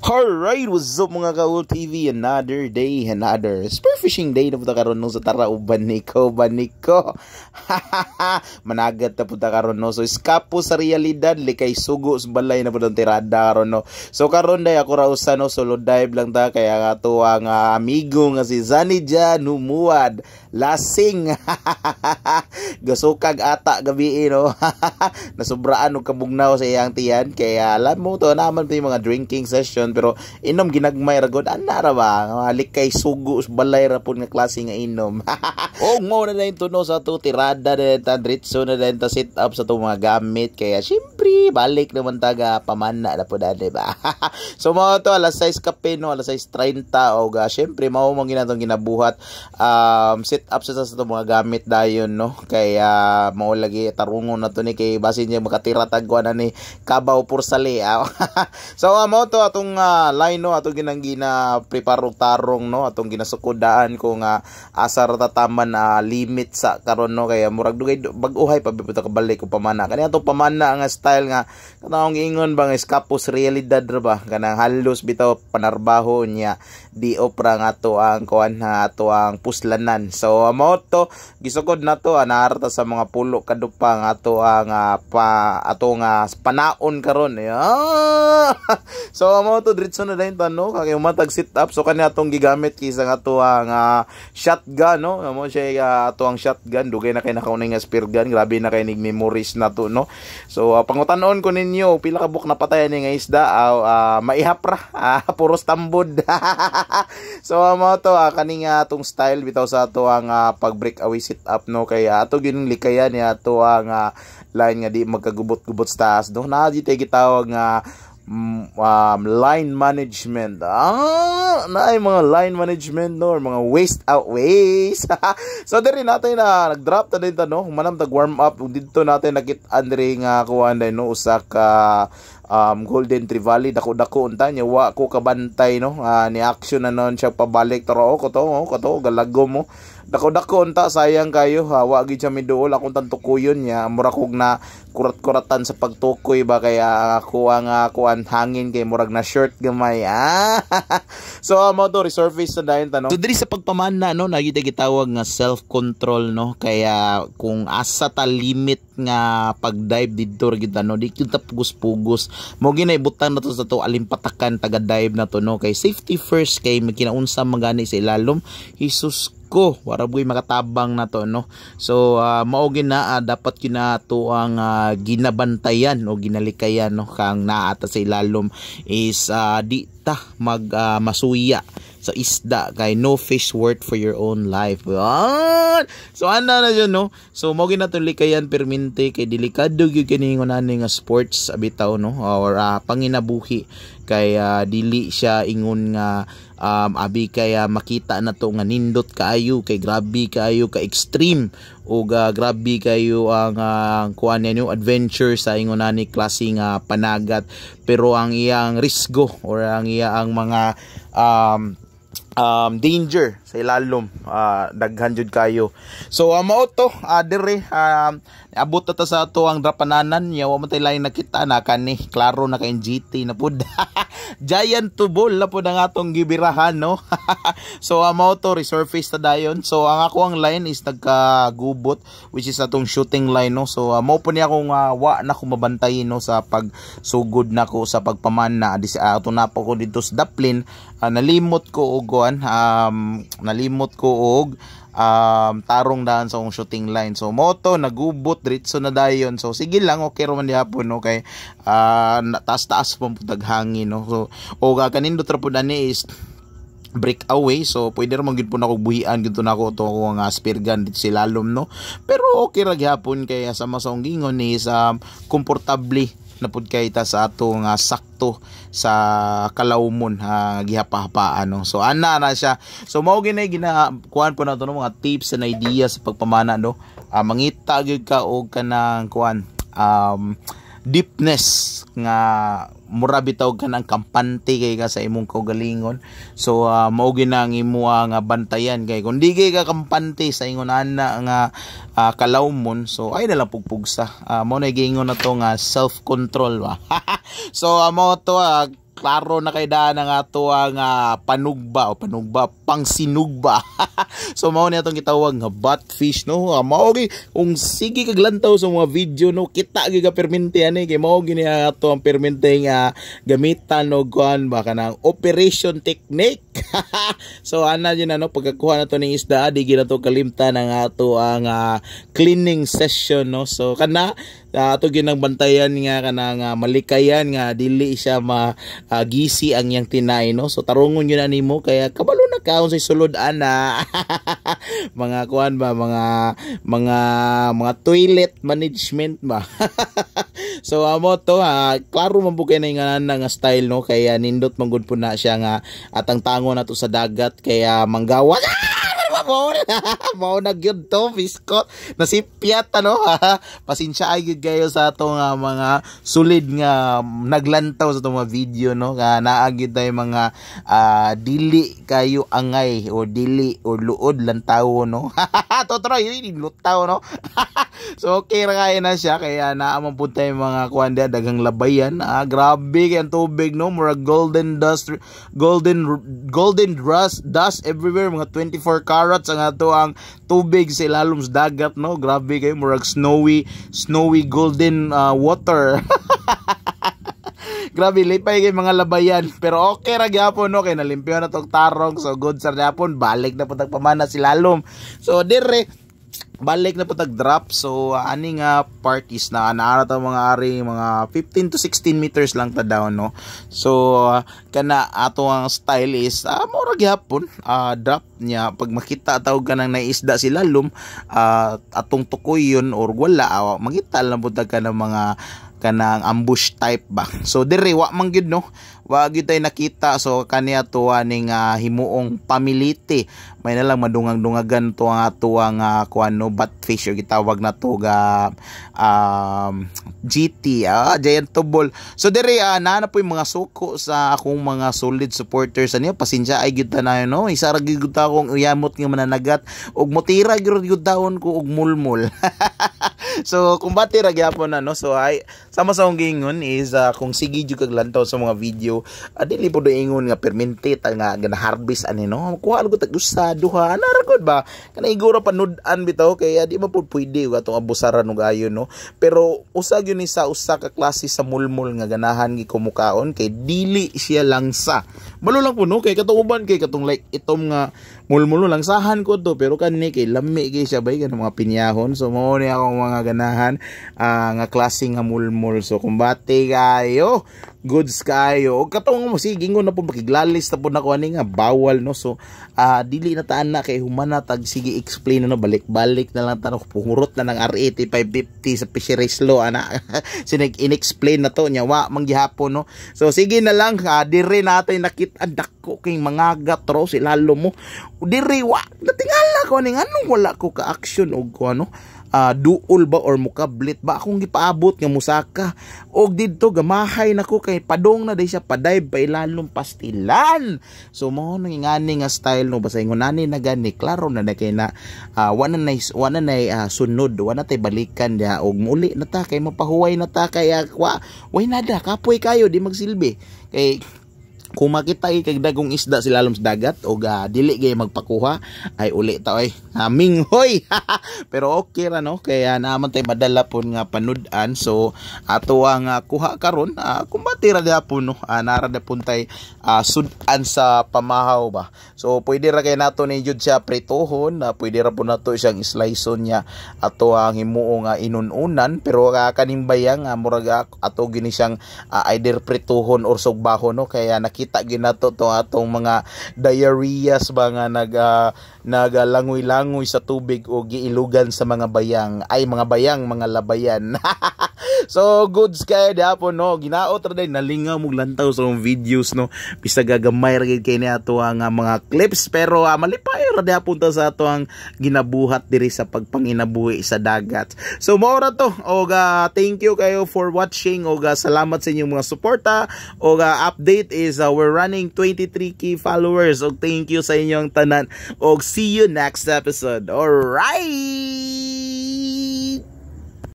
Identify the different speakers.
Speaker 1: Alright, what's up mga ka-Ul TV? Another day, another spearfishing day na punta karon no sa Tarao Baniko. Managat na punta karon no. So iskapo sa realidad, likay sugo sa balay na punta tirada karon no. So karon day ako ra usa no, solo dive lang ta kaya nga to ang amigo nga si Zanija Numuad. Lasing. Gasukag ata gabi no. Nasubraan og kabugnaw sa iyang tiyan kaya alam mo to naman pa yung mga drinking session pero inom ginagmay ra gud ana ra ba likay sugo balay ra pud nga klase nga inom. Og mo na din tuno sa to tirada na ta diretso na din ta sit up sa to mga gamit kaya syempre balik naman taga pamana na pud ade ba. So mo to alas 6 kape no, alas 6:30 og syempre mao mo ginatong ginabuhat sit up sa to mga gamit dayon no kaya mao lagi tarungon na to ni kay basin niya makatira tagwa na ni Kabaw Pursali. So mo to atong line no atong ginanggina prepare og tarong no atong ginasukudaan kung asar tataman limit sa karon no kaya murag dugay bag-uhay pa bibuta ka balik og pamana kani atong pamana nga style nga kanang ingon bang escapos realidad ra ba kanang halos bitaw panarbaho niya di opra nga to ang kuan ato ang puslanan. So mo to gisukod na to naarta sa mga pulo kadupang ato ang atong panaon karon. So mo to diretso na dayon no kay matag sit up so kani atong gigamit kisa nga to ang shotgun no mo siya ato ang shotgun dugay na kay nakaunay nga spear gun grabe na kay nig memories na to no. So pangutan-on ko ninyo pila ka buk napatayan ni nga isda maihap ra puros tambod. So mo to kani nga atong style bitaw sa ato ang pag breakaway sit up no kay ato gining likayan ni ato ang line nga di magkagubot-gubot sa taas no na di tay gitawag nga line management. Naay mga line management no or mga waste out waste. So diri natin na nag-drop ta din ta no manam tag warm up didto natin nakit-an diri nga kuan dai no usa ka Golden Trevally dako-dako unta nya wa ko kabantay no ni action na non siya pabalik taro ko to galagom mo dako-dako unta sayang kayo wa gid siya miduol akong tantukuyon nya mura kog na kurat-kuratan sa pagtukoy ba kaya ako ang kuan hangin kay murag na short gamay. So mo to resurface na dayon tanong so diri sa pagpamana no nagita gitawag nga self control no kaya kung asa ta limit nga pag-dive didto gid no di kita pugos-pugos mo ginaibutan na to sa to alimpatakan taga-dive na to no kay safety first kay magkinaunsa magani sa ilalom Jesus ko waraboy makatabang na to no. So mao gina dapat kinato ang ginabantayan o ginalikayan no kang naata sa ilalom is di ta masuya sa isda kay no fish worth for your own life. So ana na yun no. So mao ginato likayan permente kay delikado gyud kini ngunani nga sports bitaw no or panginabuhi kay dili siya ingon nga abi kaya makita na to nga nindot kaayo kay grabe kaayo ka extreme o grabe kayo ang kuan niyo adventure sa ingonani klase nga panagat pero ang iyang risgo or ang iyang mga danger sa ilalom daghan jud kayo. So mao to dire abot ta sa ato ang drapananan nya wa man tay lain nakita na kani klaro na kay GT na pud. Giant tubol na pud ang atong gibirahan no. So mao to resurface ta dayon. So ang ako ang line is nagkagubot which is atong shooting line no. So mao po niya akong wa na ko mabantayin no sa pagsugod nako sa pagpamana ato na po ko dito sa daplin nalimot ko og nalimot ko og tarong daan sa akong shooting line. So moto nagubot diretso na dayon. So sige lang okay ra man dihapon no kay taas-taas pang putag hangin no. So o kanindot ra pud ani is breakaway so pwede ra man gid po nako buhian gid nako to ako nga spear gun dito si lalom no. Pero okay ra gyapon kay sa masong gingon is komportable na pud kay ta sa ato nga sakto sa kalawmon gihapa-hapaan no. So ana na siya. So mao ginay kuan po nato no mga tips and ideas sa pagpamana no. Mangita gyud ka og kanang kuan deepness nga mura bitaw kanang kampante kay ka sa imong kaugalingon. So mao ginang imo nga bantayan kay kun di kay ka kampante sa ingon ana nga kalawmon so ay na lang pugpugsa. Mao na gingon na to nga self control ba. So mao to klaro na kay daan ang ato ang pangsinugba. So mao ni atong gitawag nga batfish no. Mao gi kung sige kag lantaw sa mga video no, kita gyud ka permente ani kay mao gini ato ang permente nga gamitan og kuan ba kanang operation technique. So ana yun ano, pagkakuha na to ning isda di gyud nato kalimtan ang ato ang cleaning session no. So kana ato ginang bantayan nga kanang malikayan nga dili siya gisi ang yang tinay no. So tarungon yun na nimo kaya kabalo na kaon sa sulod ana. Mga kuan ba mga toilet management ba. So amo to klaro man po kay na nga style no, kaya nindot man gud po na siya nga atang tango na to sa dagat kaya manggawa. Mao na gyud to biskot nasipyat ano. Pasensya ay gyud kayo sa atong mga sulid nga naglantaw sa atong mga video no, nga naa gyud tay mga dili kayo angay o dili o luod lantaw no. Totoo yun lutaw no. So okay ra kay na siya kaya naa man pud tay mga kuanda daghang labayan. Grabe kay ang tubig no, murag golden dust everywhere, mga 24 carats ang ato ang tubig sa ilalom sa dagat no. Grabe kay murag snowy golden water. Grabe lipay kay mga labayan pero okay ra gyapon no, kay nalimpyo na tong tarong. So good sa gyapon, balik na pud pamana si lalom. So dire balik na po tag-drop. So ani nga part is na naara ta mga ari mga 15 to 16 meters lang ta down no. So kana ato ang style is mura gyapon drop niya pag makita tawag ka nang naisda si lalom atong tukoy yun or wala makita lang po ka ng mga kanang ambush type ba. So dire wa man gyud no, wa gyud tay nakita. So kaniya to aning himuong pamiliti may na lang madungang-dungagan to ang ato ang kuan no, batfish o gitawag na to ga GT giant tubol. So dire naa na po yung mga suko sa akong mga solid supporters aniya. Pasensya ay gyud na no, isa ra gyud ta akong uyamot nga mananagat og motira gyud daon ko og mulmul. So kung bati ra gyapon na no. So ay sama sa akong gingon is kung sige jud kag lantaw sa mga video dili po do ingon nga perminted nga gana-harvest ani no. Kuha lugod tag usa duha ana ra gud ba kana iguro panud-an bitaw kaya di ba pud pwede atong abusaran og ayon no. Pero usa gyud ni sa usa ka klase sa mulmul nga ganahan gi kumukaon kay dili siya langsa. Malo lang po no, kay katong uban kay katong like itom nga mulmul langsahan ko to pero kani kay lami kay siya bay kanang mga pinyahon. So mao ni akong mga ganahan nga klase nga mulmul. So kumbate kayo goods kayo og katong mo sige ingon na po makiglalis na po nako ani nga bawal no. So dili na taan na kay humana tag sige explain no, balik-balik na lang tanong pungurot na ng R80 550 sa fisheries law ana. Sinag inexplain na to nya wa manggihapon no. So sige na lang dire natin nakita dako king mga gatro si lalo mo dire wa natingala ko ning anong wala ko ka action og ko ano duol ba or mukablit ba akong gipaabot nga musaka og didto gamahay nako kay padong na day siya padive pa ilalom pastilan. So mo nangingani nga style no, basta ingonani na gani klaro na kay na wana nay sunod wana tay balikan dia og muli na ta kay mapahuway na ta kay way nada kapoy kayo di magsilbi kay kung makita kay dagong isda sila lalom sa dagat o dili gay magpakuha ay uli ta oy minghoy. Pero okay ra no, kaya naman tay madala pon nga panud-an. So ato ang kuha karon kumbati ra gyapon no, nara da pun tay sudan sa pamahaw ba. So pwede ra kay nato ni jud siya pritohon, pwede ra pun nato siyang sliceon niya ato ang himuo nga inununan. Pero kaning bayang murag ato gini siyang either pritohon or sugbahon no, kaya nakita gyud nato to atong mga diarrheas ba nga nagalangoy-langoy sa tubig o giilugan sa mga bayang mga labayan. So goods kay dapo no, ginaot ra day nalingaw mog lantaw sa videos no, bisag gagamay ra gid kay ni ato ang mga clips pero malipay ra dapo ta sa ato ang ginabuhat diri sa pagpanginabuhi sa dagat. So mao ra to og thank you kayo for watching og salamat sa inyong mga suporta og update is we're running 23k followers og thank you sa inyong tanan og see you next episode. Alright.